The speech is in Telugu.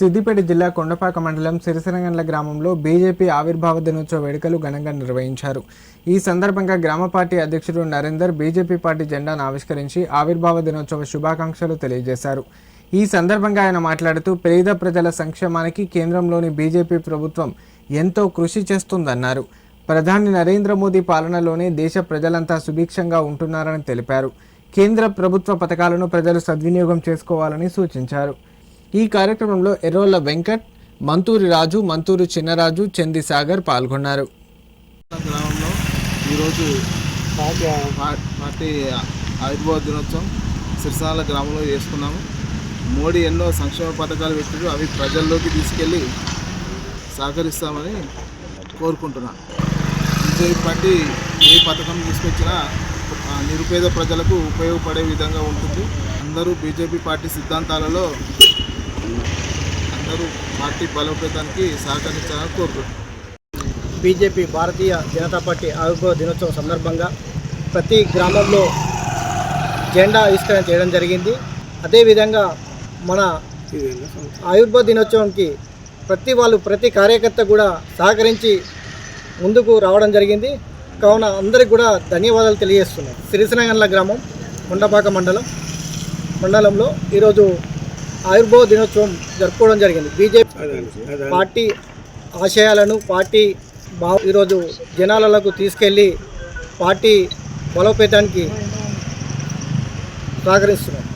సిద్దిపేట జిల్లా కొండపాక మండలం సిరిసినగండ్ల గ్రామంలో బీజేపీ ఆవిర్భావ దినోత్సవ వేడుకలు ఘనంగా నిర్వహించారు. ఈ సందర్భంగా గ్రామ పార్టీ అధ్యక్షుడు నరేందర్ బీజేపీ పార్టీ జెండాను ఆవిష్కరించి ఆవిర్భావ దినోత్సవ శుభాకాంక్షలు తెలియజేశారు. ఈ సందర్భంగా ఆయన మాట్లాడుతూ పేద ప్రజల సంక్షేమానికి కేంద్రంలోని బీజేపీ ప్రభుత్వం ఎంతో కృషి చేస్తుందన్నారు. ప్రధాని నరేంద్ర మోదీ పాలనలోనే దేశ ప్రజలంతా సుభిక్షంగా ఉంటున్నారని తెలిపారు. కేంద్ర ప్రభుత్వ పథకాలను ప్రజలు సద్వినియోగం చేసుకోవాలని సూచించారు. ఈ కార్యక్రమంలో ఎర్రోళ్ల వెంకట్, మంతూరి రాజు, మంతూరు చిన్నరాజు, చంది సాగర్ పాల్గొన్నారు. గ్రామంలో ఈరోజు పార్టీ ఆవిర్భావ దినోత్సవం సిరిసిల్ల గ్రామంలో చేసుకున్నాము. మోడీ ఎన్నో సంక్షేమ పథకాలు పెట్టారు, అవి ప్రజల్లోకి తీసుకెళ్ళి సహకరిస్తామని కోరుకుంటున్నాను. బీజేపీ పార్టీ ఏ పథకం తీసుకొచ్చినా నిరుపేద ప్రజలకు ఉపయోగపడే విధంగా ఉంటుంది. అందరూ బీజేపీ పార్టీ సిద్ధాంతాలలో అందరూ పార్టీ బలోపేతానికి సహకరించాలని కోరుకుంటున్నాను. బీజేపీ భారతీయ జనతా పార్టీ ఆవిర్భావ దినోత్సవం సందర్భంగా ప్రతి గ్రామంలో జెండా ఆవిష్కరణ చేయడం జరిగింది. అదేవిధంగా మన ఆవిర్భావ దినోత్సవంకి ప్రతి కార్యకర్త కూడా సహకరించి ముందుకు రావడం జరిగింది. కావున అందరికి కూడా ధన్యవాదాలు తెలియజేస్తున్నాం. సిరిసినగండ్ల గ్రామం కొండపాక మండలంలో ఈరోజు ఆవిర్భావ దినోత్సవం జరుపుకోవడం జరిగింది. బీజేపీ పార్టీ ఆశయాలను ఈరోజు జనాలకు తీసుకెళ్ళి పార్టీ బలోపేతానికి సహకరిస్తున్నాం.